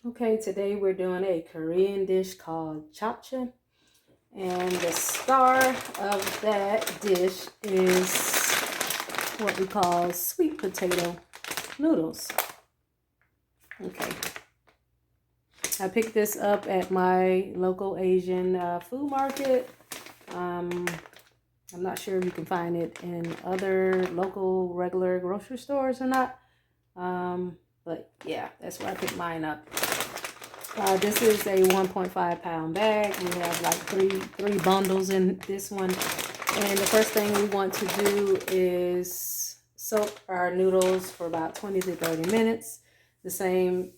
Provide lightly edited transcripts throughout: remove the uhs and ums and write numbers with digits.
Okay, today we're doing a Korean dish called Japchae, and the star of that dish is what we call sweet potato noodles. Okay, I picked this up at my local Asian food market. I'm not sure if you can find it in other local regular grocery stores or not, but yeah, that's where I picked mine up. This is a 1.5 pound bag. We have like three bundles in this one. And the first thing we want to do is soak our noodles for about 20 to 30 minutes. The same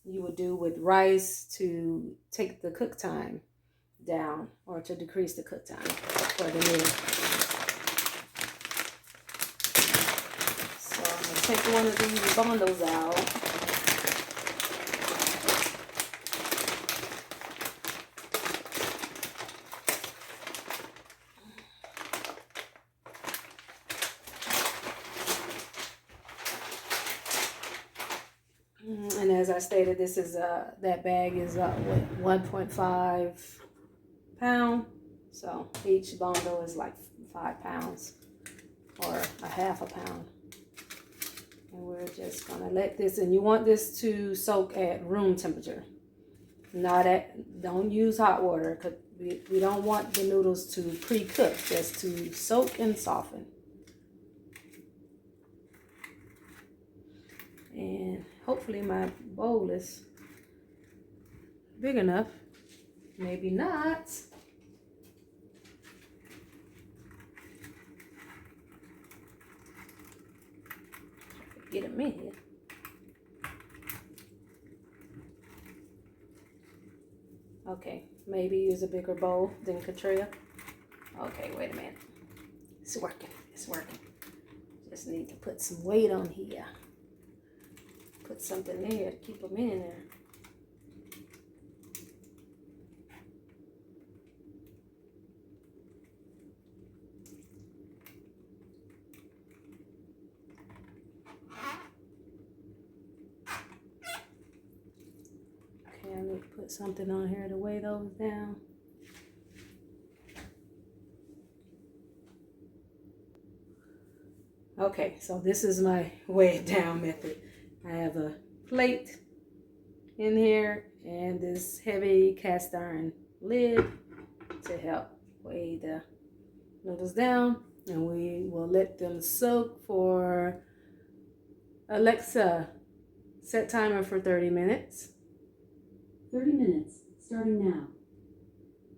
you would do with rice to take the cook time down, or to decrease the cook time for the noodle. So I'm going to take one of these bundles out. And as I stated, this is that bag is 1.5 pound. So each bundle is like 5 pounds or a half a pound. And we're just gonna let this, and you want this to soak at room temperature. Don't use hot water, because we don't want the noodles to pre-cook, just to soak and soften. And hopefully my bowl is big enough. Maybe not. Get them in here. Okay, maybe use a bigger bowl than Katria. Okay, wait a minute. It's working. It's working. Just need to put some weight on here. Put something there to keep them in there. Okay, I need to put something on here to weigh those down. Okay, so this is my weigh it down method. I have a plate in here and this heavy cast iron lid to help weigh the noodles down, and we will let them soak for, Alexa, set timer for 30 minutes. 30 minutes, starting now.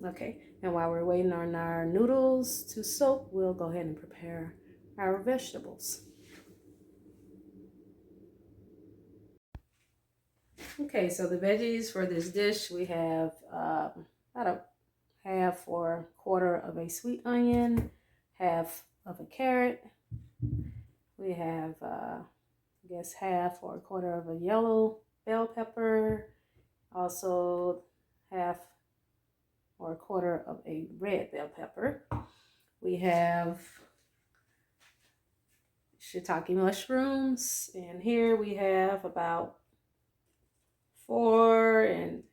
Okay, and while we're waiting on our noodles to soak, we'll go ahead and prepare our vegetables. Okay, so the veggies for this dish, we have about a half or quarter of a sweet onion, half of a carrot. We have, I guess, half or a quarter of a yellow bell pepper. Also, half or a quarter of a red bell pepper. We have shiitake mushrooms, and here we have about 4 and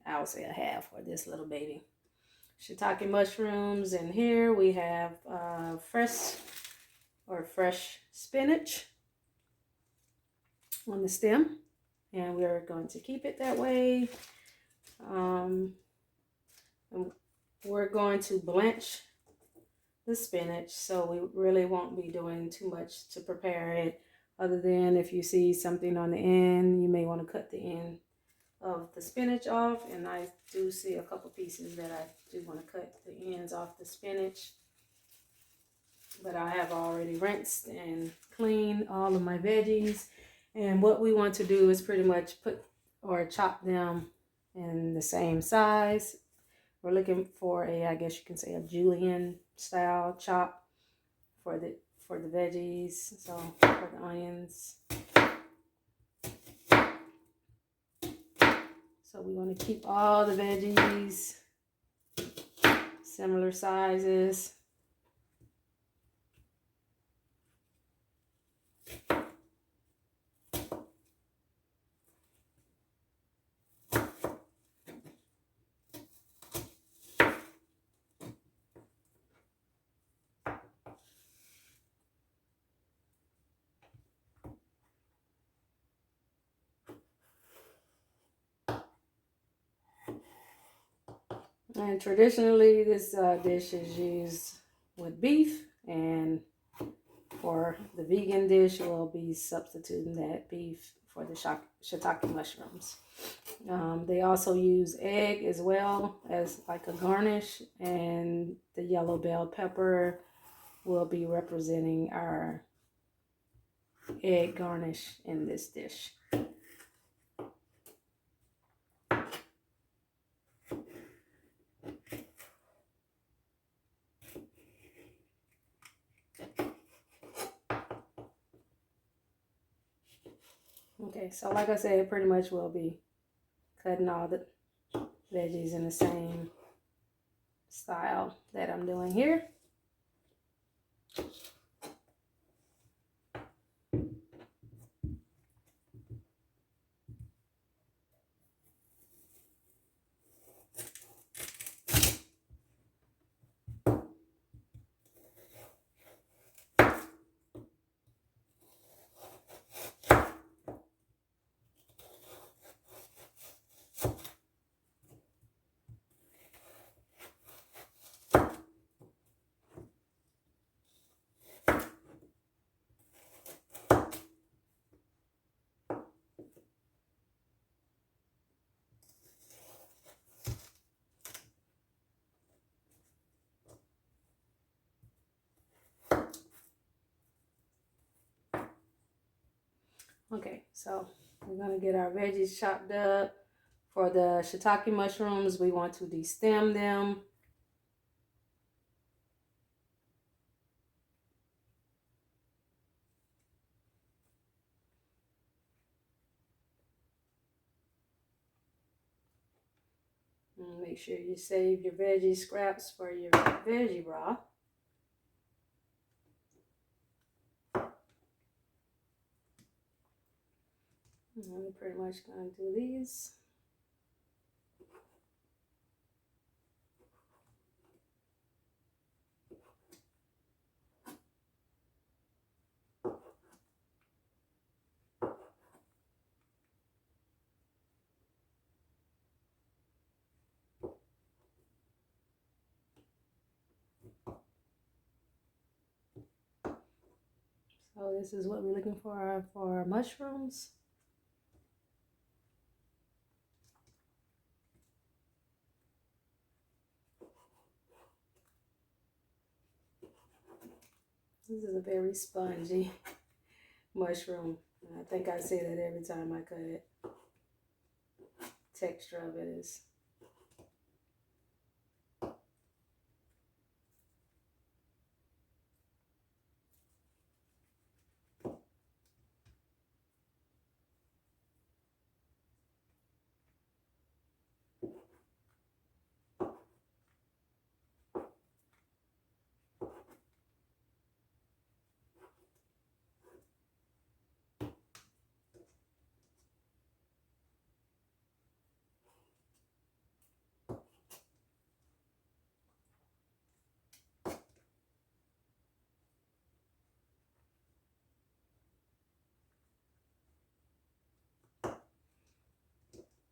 I'll say a half for this little baby. Shiitake mushrooms, and here we have fresh spinach on the stem, and we're going to keep it that way. We're going to blanch the spinach, so we really won't be doing too much to prepare it, other than if you see something on the end, you may want to cut the end of the spinach off, and I do see a couple pieces that I do want to cut the ends off the spinach. But I have already rinsed and cleaned all of my veggies, and what we want to do is pretty much put or chop them in the same size. We're looking for a, I guess you can say, a julienne style chop for the veggies. So for the onions. So we want to keep all the veggies similar sizes. And traditionally, this dish is used with beef, and for the vegan dish, we'll be substituting that beef for the shiitake mushrooms. They also use egg as well as like a garnish, and the yellow bell pepper will be representing our egg garnish in this dish. Okay, so like I said, pretty much we'll be cutting all the veggies in the same style that I'm doing here. Okay, so we're gonna get our veggies chopped up. For the shiitake mushrooms, we want to destem them. And make sure you save your veggie scraps for your veggie broth. And we're pretty much gonna do these. So this is what we're looking for our mushrooms. This is a very spongy mushroom. I think I say that every time I cut it. Texture of it is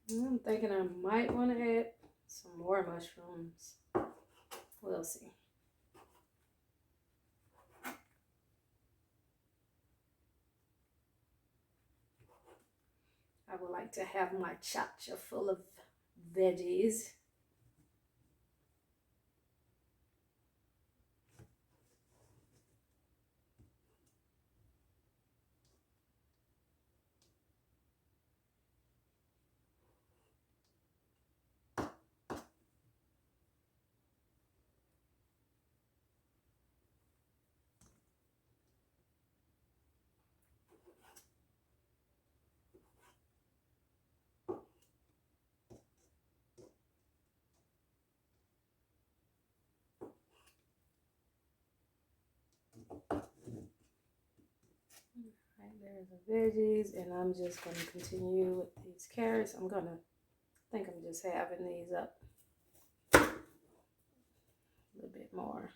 I'm thinking I might want to add some more mushrooms. We'll see. I would like to have my japchae full of veggies. Right, there's the veggies, and I'm just going to continue with these carrots. I think I'm just having these up a little bit more.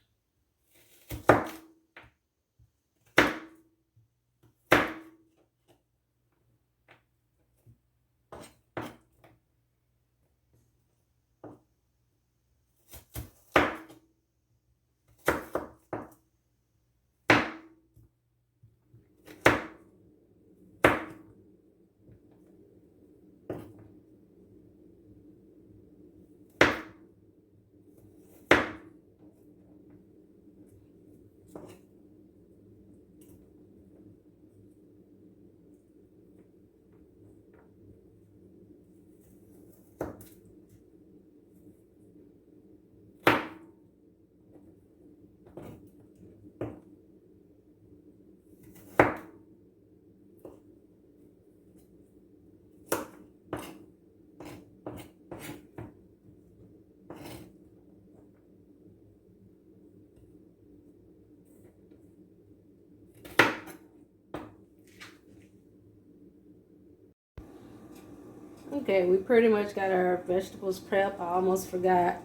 Okay, we pretty much got our vegetables prepped. I almost forgot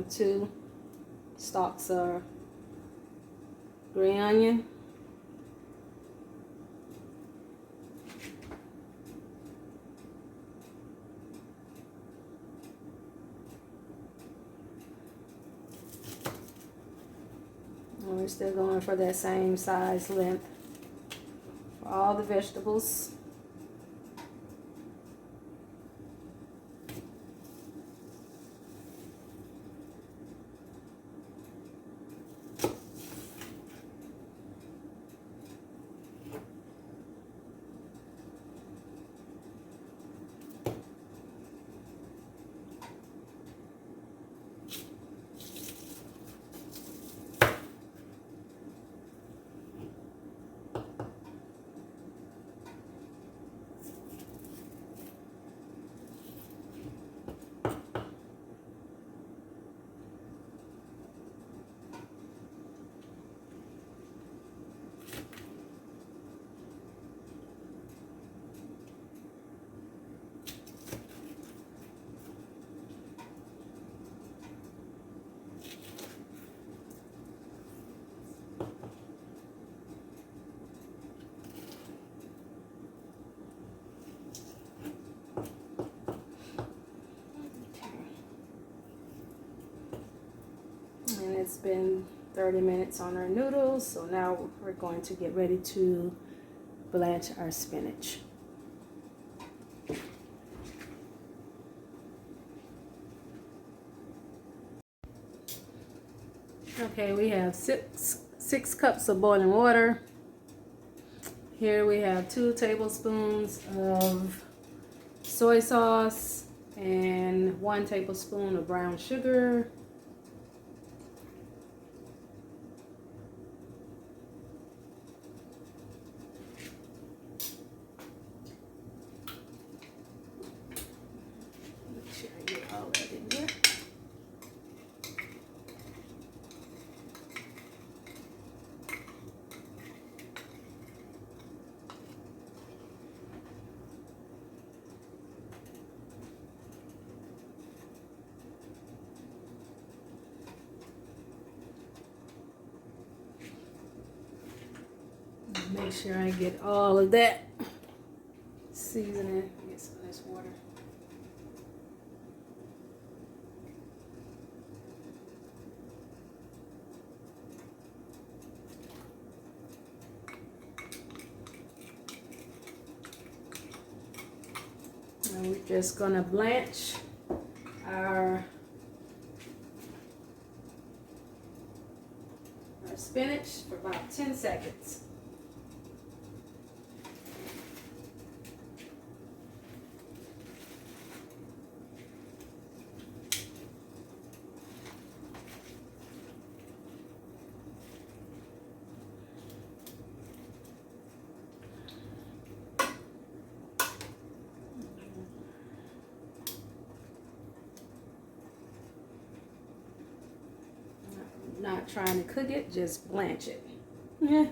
2 stalks of green onion. And we're still going for that same size length for all the vegetables. And it's been 30 minutes on our noodles, so now we're going to get ready to blanch our spinach. Okay, we have six cups of boiling water. Here we have 2 tablespoons of soy sauce and 1 tablespoon of brown sugar. Make sure I get all that in here. Make sure I get all of that seasoning. Get some of this water. And we're just gonna blanch our spinach for about 10 seconds. Not trying to cook it, just blanch it. Yeah.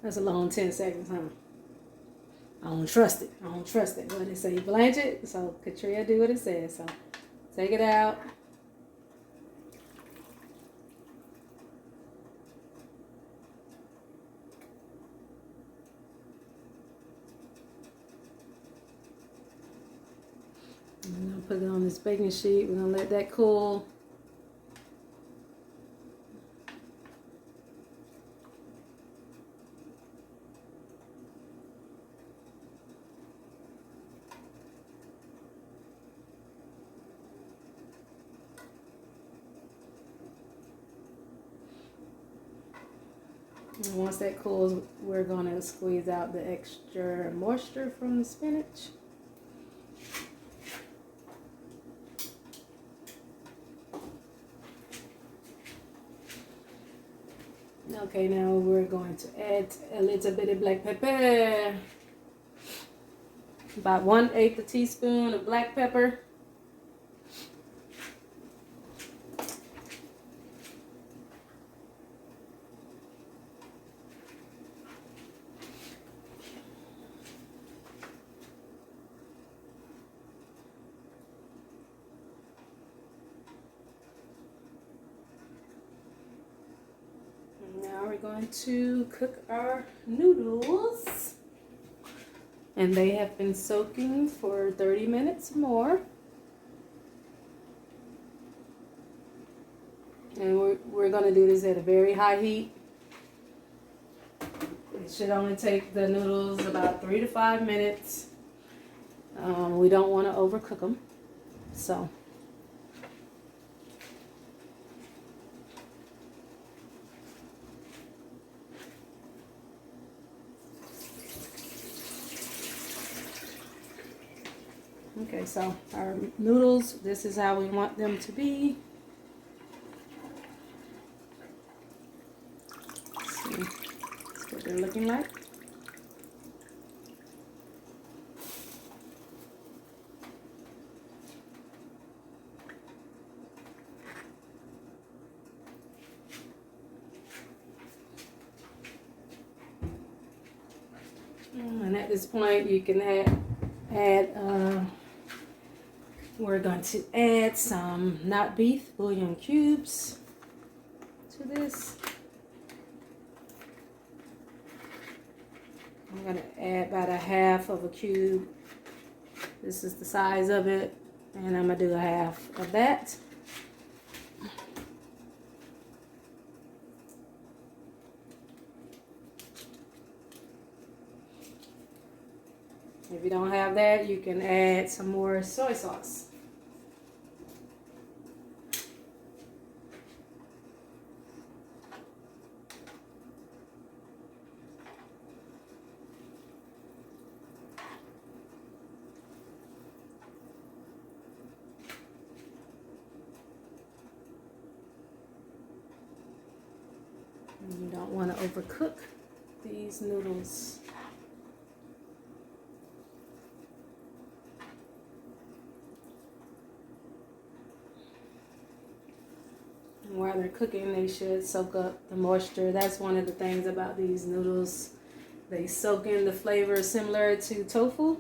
That's a long 10 seconds, huh? I don't trust it. I don't trust it. But it say blanch it, so Katria do what it says. So take it out. I'm gonna put it on this baking sheet. We're gonna let that cool. And once that cools, we're gonna squeeze out the extra moisture from the spinach. Okay, now we're going to add a little bit of black pepper. About 1/8 a teaspoon of black pepper. Now we're going to cook our noodles. And they have been soaking for 30 minutes more. And we're going to do this at a very high heat. It should only take the noodles about 3 to 5 minutes. We don't want to overcook them. So. Okay, so our noodles, this is how we want them to be. Let's see, that's what they're looking like. And at this point, you can add we're going to add some not beef bouillon cubes to this. I'm going to add about 1/2 of a cube. This is the size of it, and I'm going to do 1/2 of that. If you don't have that, you can add some more soy sauce. And you don't want to overcook these noodles. While they're cooking, they should soak up the moisture. That's one of the things about these noodles. They soak in the flavor similar to tofu.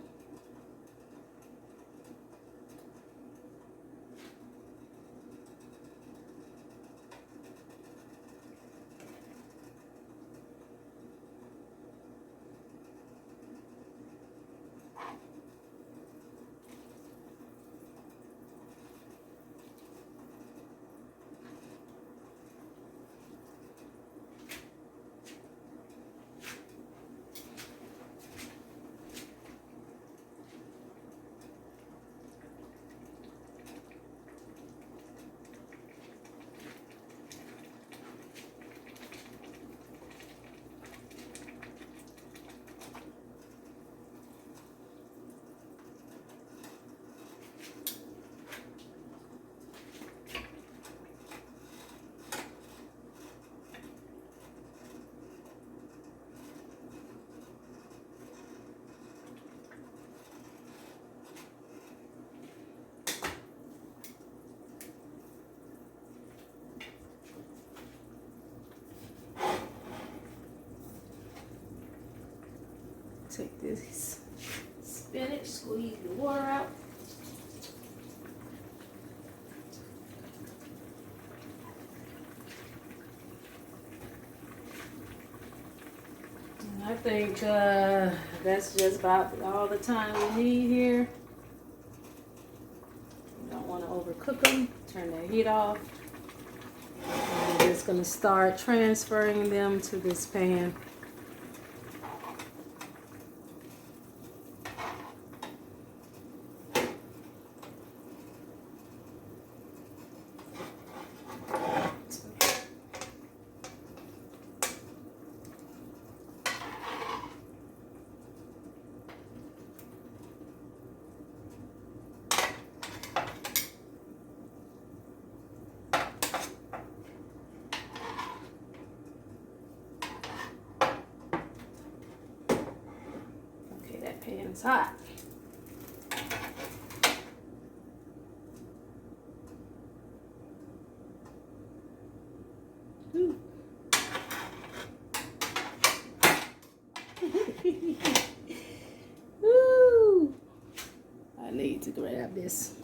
Take this spinach, squeeze the water out. And I think that's just about all the time we need here. turn that heat off. And we're just going to start transferring them to this pan. Pan's hot. Ooh. Ooh. I need to grab this.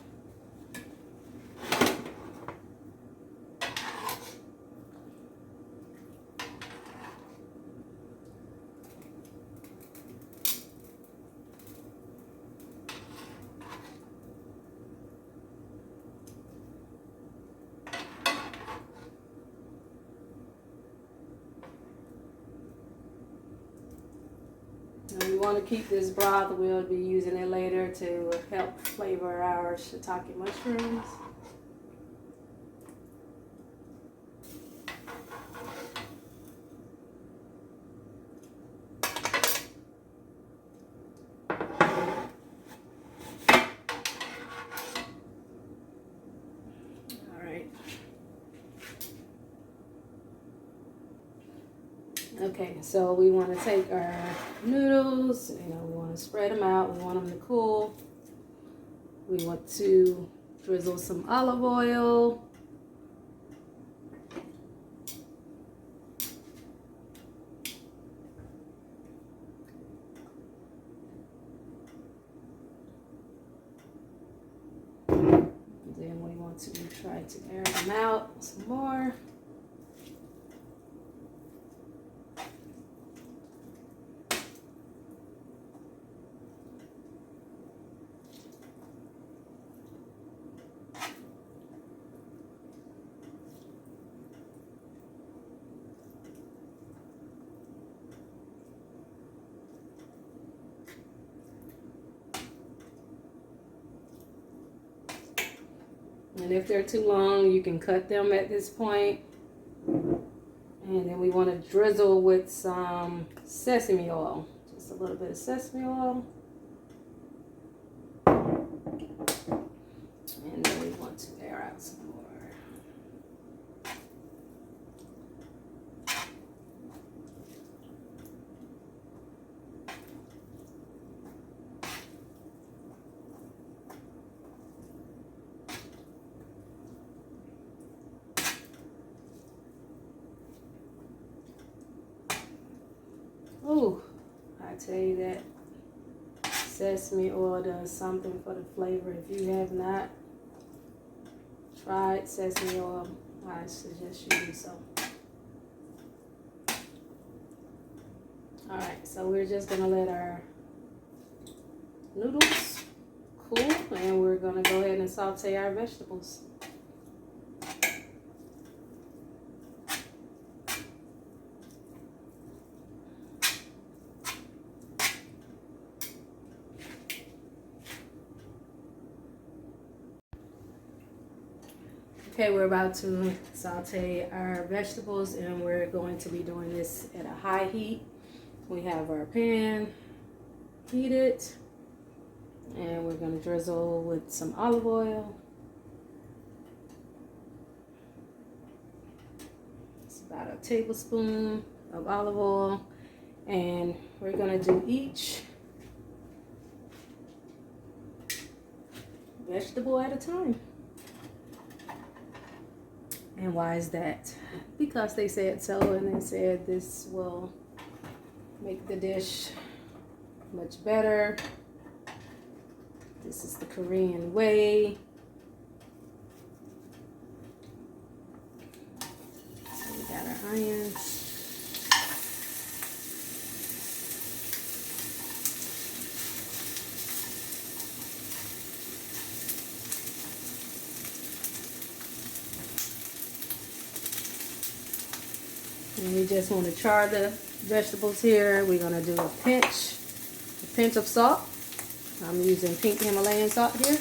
And we want to keep this broth. We'll be using it later to help flavor our shiitake mushrooms. All right. Okay, so we want to take our noodles, we want to spread them out. We want them to cool. We want to drizzle some olive oil. Then we want to try to air them out some more. And if they're too long, you can cut them at this point. And then we want to drizzle with some sesame oil. Just a little bit of sesame oil. And then we want to air out some more. Ooh, I tell you that sesame oil does something for the flavor. If you have not tried sesame oil, I suggest you do so. Alright, so we're just going to let our noodles cool, and we're going to go ahead and saute our vegetables. Okay, we're about to saute our vegetables, and we're going to be doing this at a high heat. We have our pan heated, and we're going to drizzle with some olive oil. It's about a tablespoon of olive oil, and we're going to do each vegetable at a time. And why is that? Because they said so, and they said this will make the dish much better. This is the Korean way. So we got our onions. And we just want to char the vegetables here. We're going to do a pinch of salt. I'm using pink Himalayan salt here.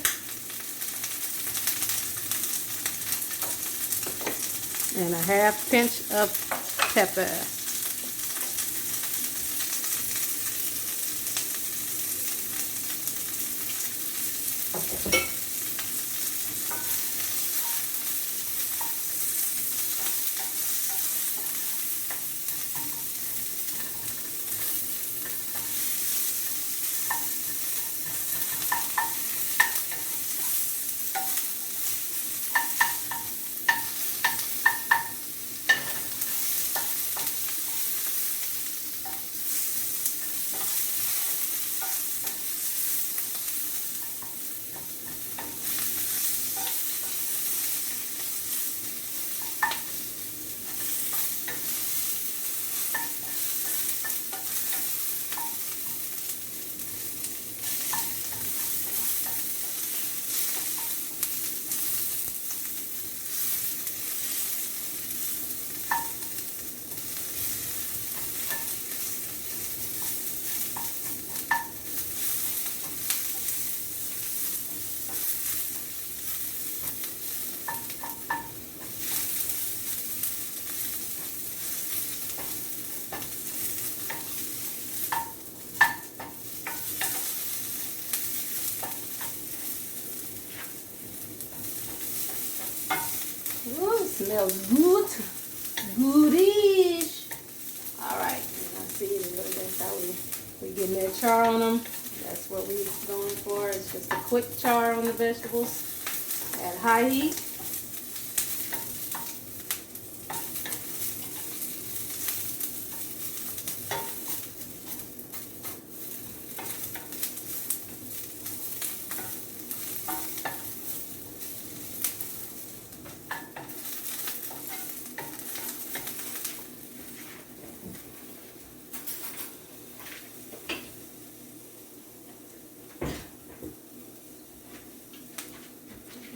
And a half pinch of pepper. Ooh, smells good. Goodish. Alright, I see that's how we getting that char on them. That's what we're going for. It's just a quick char on the vegetables at high heat.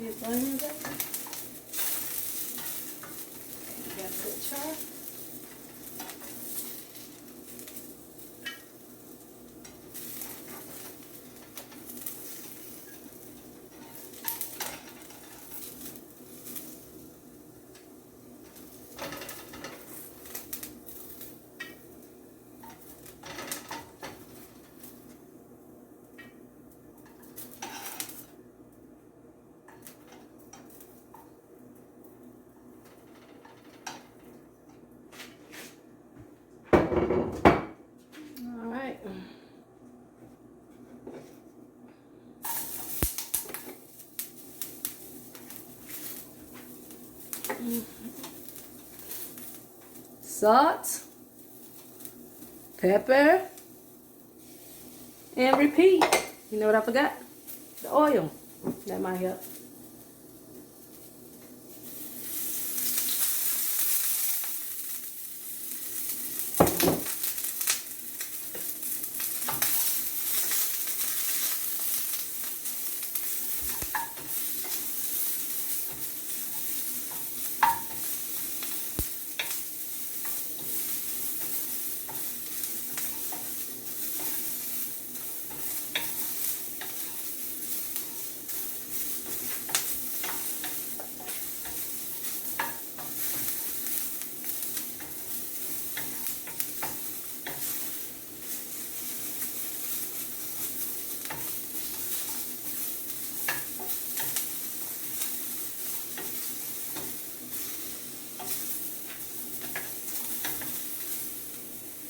These onions up. You got a good char. Alright. Salt, pepper, and repeat. You know what I forgot? The oil. That might help.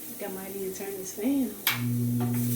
I think I might need to turn this fan on.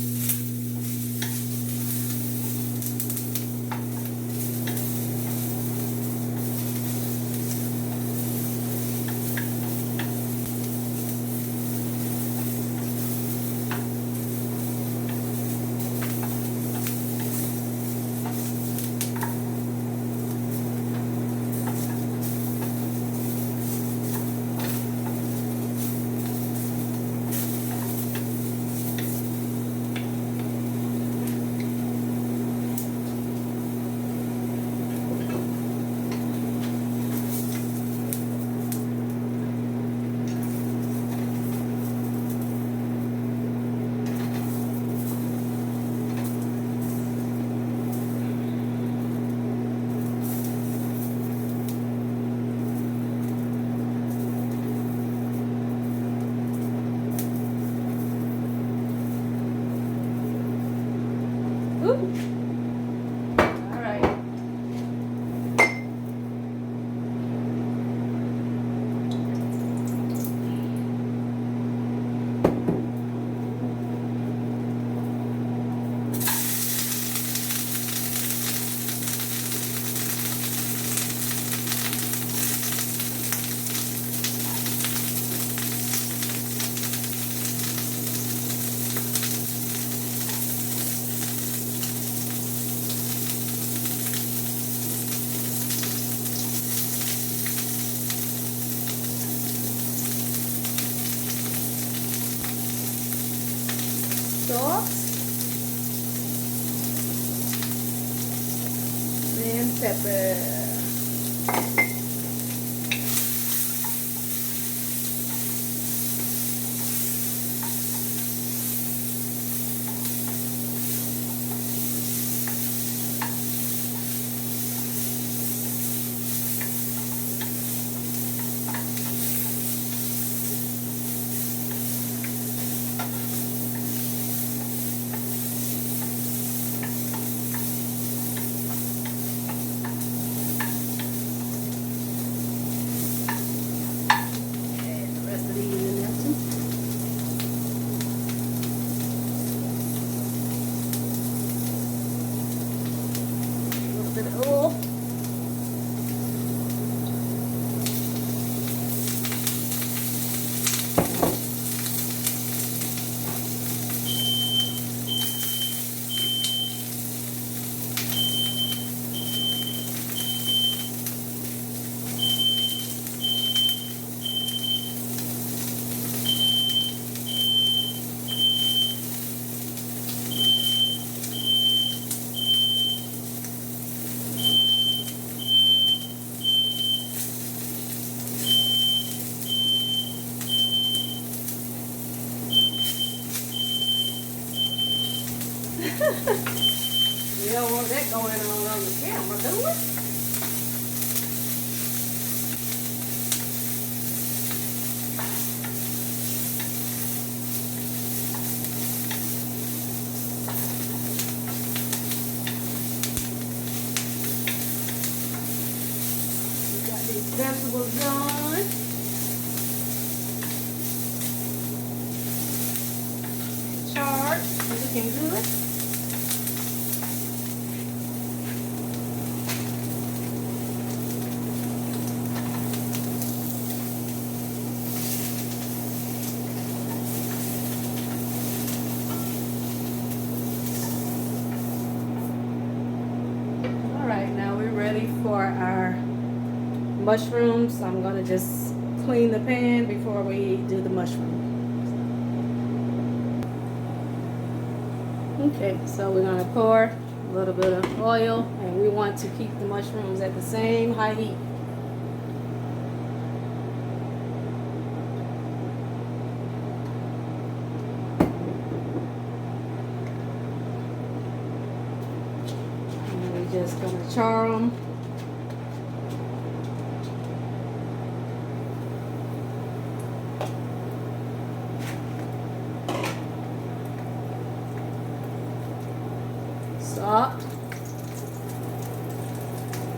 salt and pepper. We don't want that going on the camera, do we? We got these vegetables on. Charged, looking good. Ready for our mushrooms. I'm gonna just clean the pan before we do the mushrooms. Okay, so we're gonna pour a little bit of oil, and we want to keep the mushrooms at the same high heat. And we're just gonna char them. Salt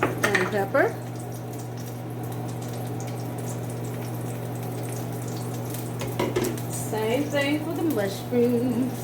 and pepper. Same thing for the mushrooms.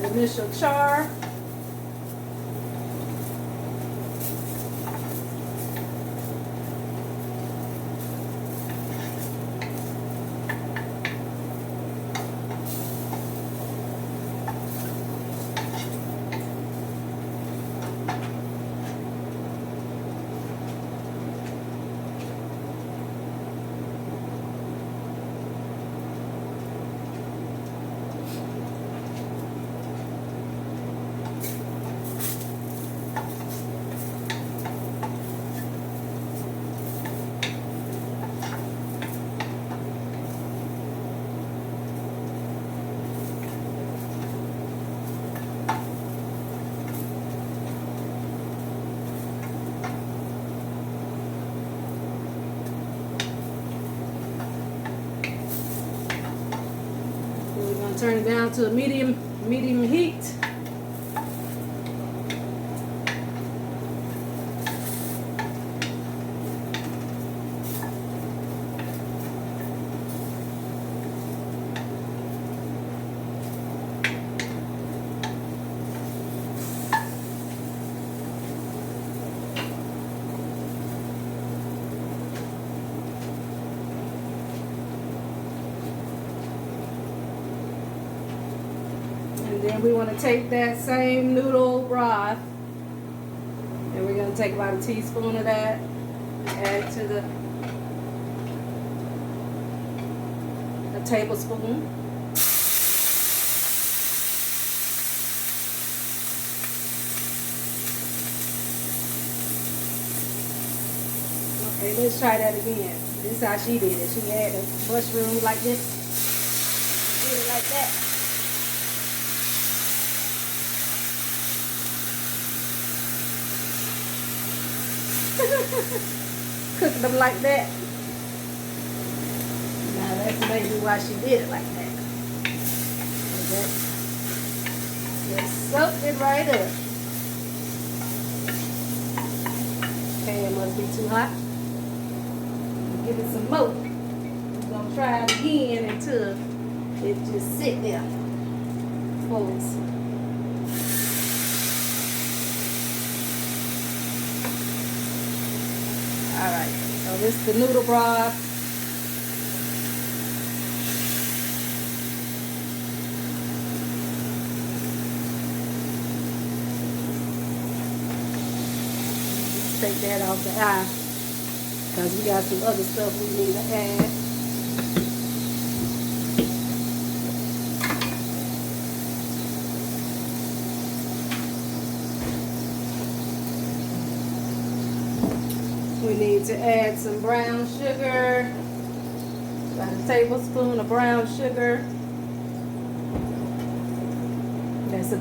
that initial char. Turn it down to a medium heat. Then we want to take that same noodle broth and we're going to take about a teaspoon of that, add it to a tablespoon. Okay, let's try that again. This is how she did it. She had the mushroom like this. She did it like that. Cooking them like that. Now that's maybe why she did it like that. Just soak it right up. Pan must be too hot. Give it some more. We're gonna try it again until it just sit there. Folds. Alright, so this is the noodle broth. Let's take that off the eye because we got some other stuff we need to add. We need to add some brown sugar, about a tablespoon of brown sugar. That's a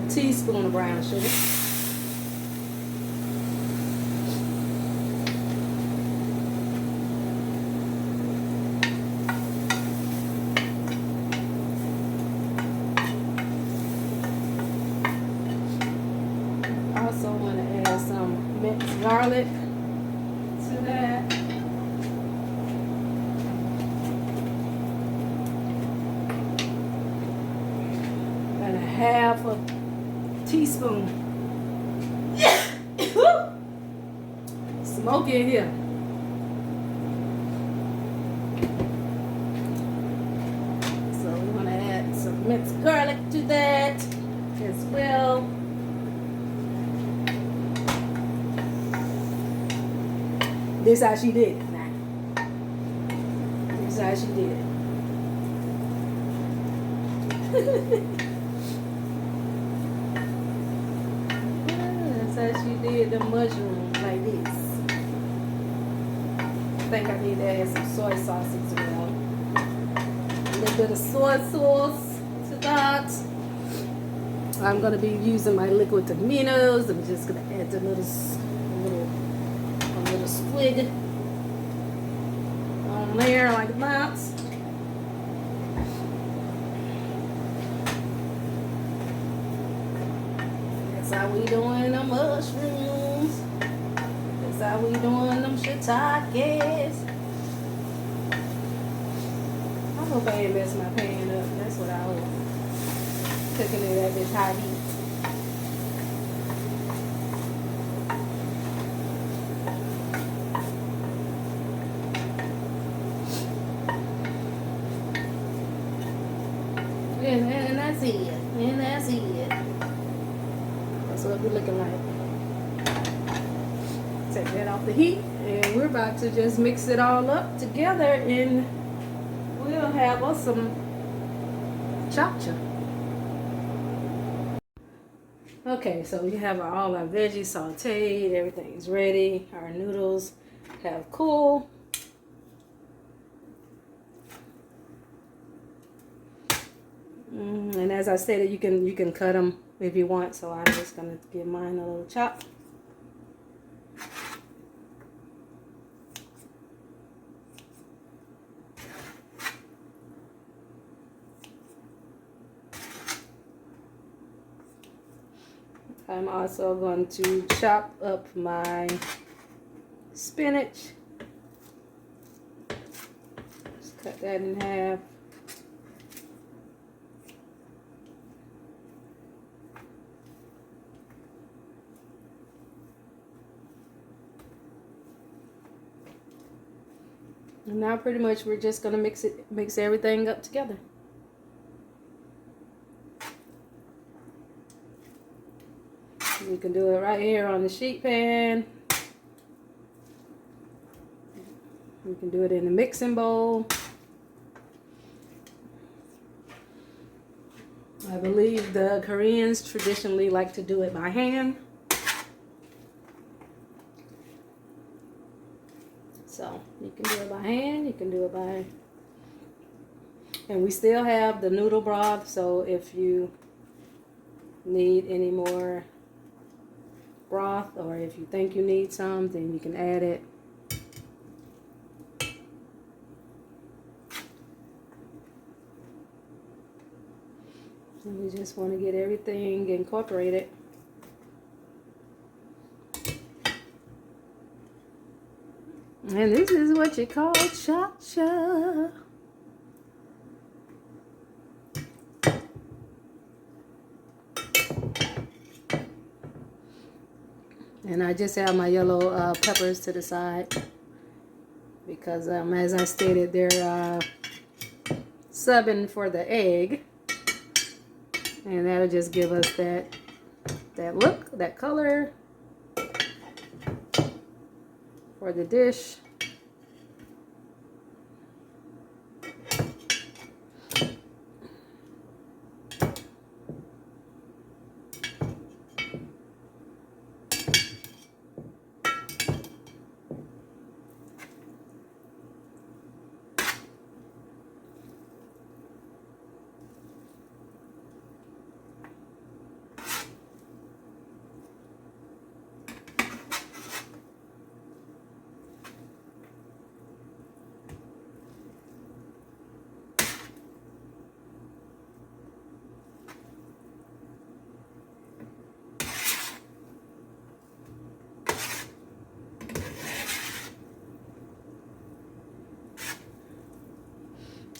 teaspoon of brown sugar. Also want to add some minced garlic. That and a half a teaspoon. Smoke in here. So we want to add some minced garlic to that as well. This is how she did it now. This is how she did it. That's how she did the mushrooms like this. I think I need to add some soy sauce as well. A little bit of soy sauce to that. I'm going to be using my liquid tomatoes. I'm just going to add a little squig on there like that. That's how we doing the mushrooms. That's how we doing them shiitakes. I hope I ain't messed my pan up. That's what I hope. cooking it at this high heat. And that's it. And that's it. That's what we're looking like. Take that off the heat, and we're about to just mix it all up together, and we'll have us some japchae. Okay, so we have all our veggies sauteed, everything's ready. Our noodles have cooled. And as I stated, you can cut them if you want. So I'm just gonna give mine a little chop. I'm also going to chop up my spinach. Just cut that in half. And now pretty much we're just gonna mix everything up together. You can do it right here on the sheet pan. You can do it in a mixing bowl. I believe the Koreans traditionally like to do it by hand. So you can do it by hand, you can do it by... And we still have the noodle broth, so if you need any more broth, or if you think you need some, then you can add it. And we just want to get everything incorporated. And this is what you call japchae. And I just have my yellow peppers to the side because as I stated, they're subbing for the egg, and that'll just give us that look, that color for the dish.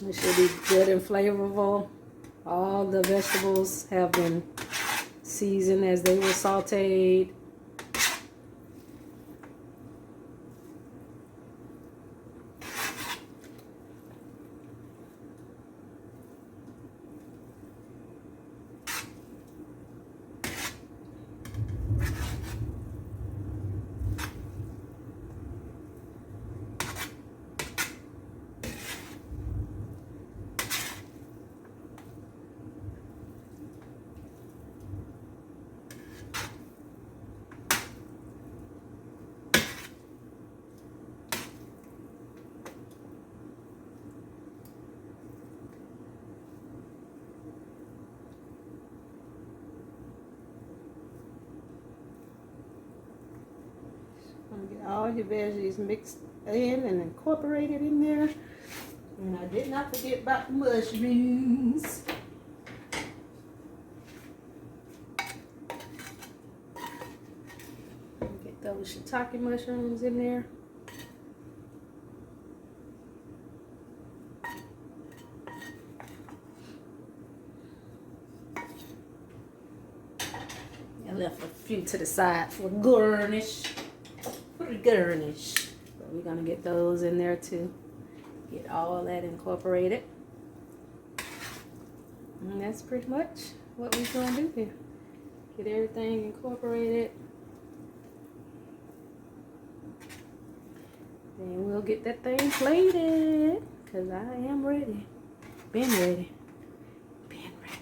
It should be good and flavorful. All the vegetables have been seasoned as they were sauteed. Get all your veggies mixed in and incorporated in there. And I did not forget about the mushrooms. Get those shiitake mushrooms in there. I left a few to the side for garnish. For garnish. But we're gonna get those in there too. Get all that incorporated. And that's pretty much what we're gonna do here. Get everything incorporated. Then we'll get that thing plated. Cause I am ready. Been ready. Been ready.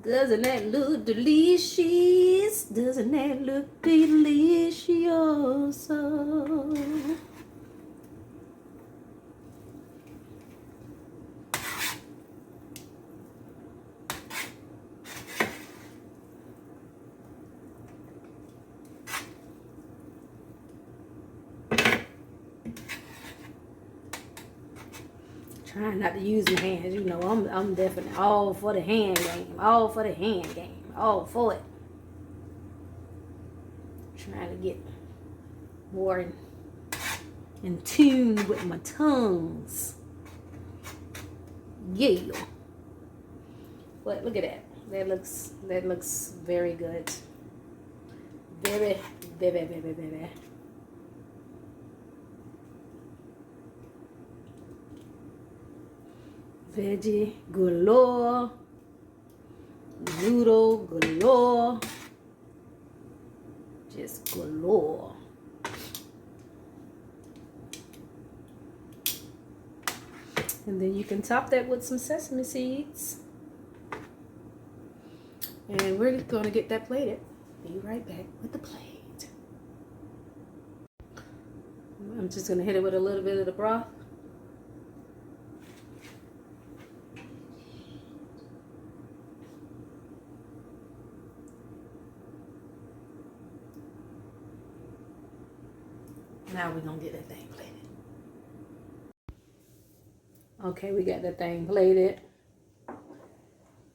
Doesn't that look delicious? Doesn't that look delicious? Trying not to use my hands. You know, I'm definitely all for the hand game. All for the hand game. All for it. Trying to get more in tune with my tongues. Yeah. But look at that. That looks very good. Very, very, very, very. Veggie galore, noodle galore, just galore. And then you can top that with some sesame seeds. And we're going to get that plated. Be right back with the plate. I'm just going to hit it with a little bit of the broth. Now we're going to get that thing plated. Okay, we got that thing plated.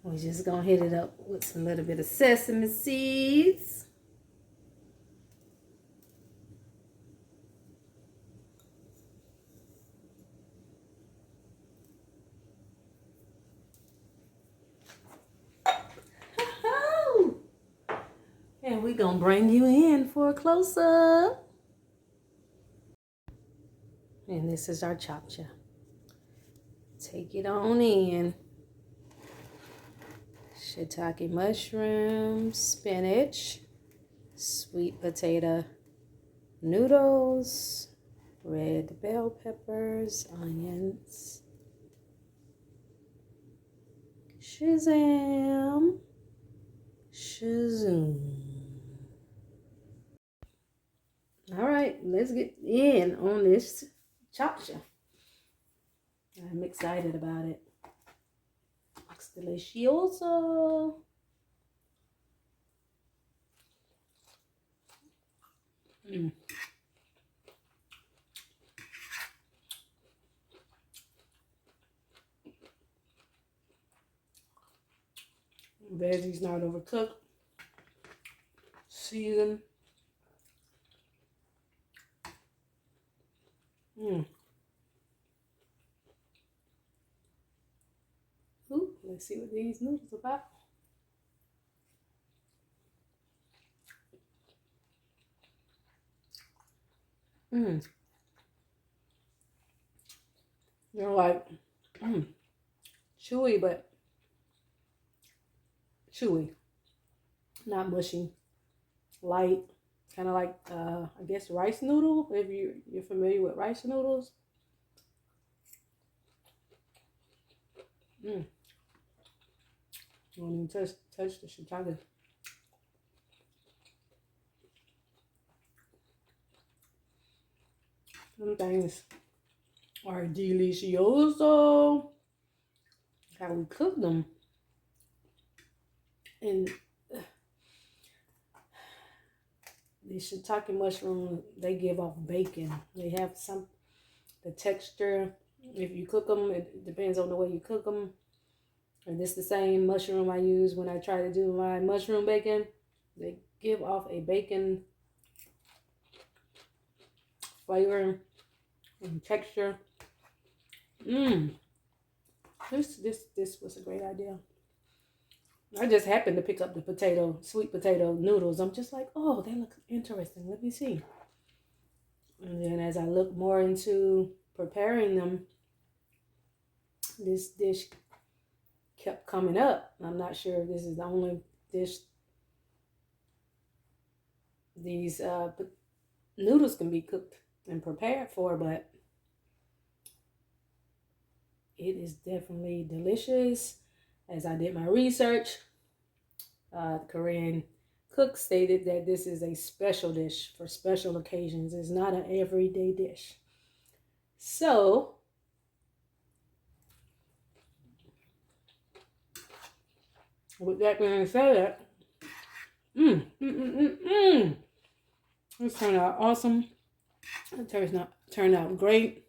We're just going to hit it up with some little bit of sesame seeds. And we're going to bring you in for a close-up. And this is our japchae. Take it on in. Shiitake mushrooms, spinach, sweet potato noodles, red bell peppers, onions. Shazam. Shazoom. All right, let's get in on this japchae. I'm excited about it. Looks delicioso. Veggie's not overcooked. Seasoned. Ooh, let's see what these noodles are about. They're like chewy, but chewy, not mushy, light, kind of like I guess rice noodle. If you're familiar with rice noodles. Don't even touch the shiitake. Them things are delicioso. How we cook them. And the shiitake mushroom, they give off bacon. They have the texture. If you cook them, it depends on the way you cook them. And it's the same mushroom I use when I try to do my mushroom bacon. They give off a bacon flavor and texture. Mmm. This was a great idea. I just happened to pick up the sweet potato noodles. I'm just like, oh, they look interesting. Let me see. And then as I look more into preparing them, this dish kept coming up. I'm not sure if this is the only dish these noodles can be cooked and prepared for, but it is definitely delicious. As I did my research, Korean cook stated that this is a special dish for special occasions. It's not an everyday dish. So, with that being said, this turned out awesome. It turned out great.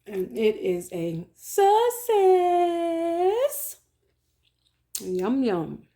And it is a success. Yum, yum.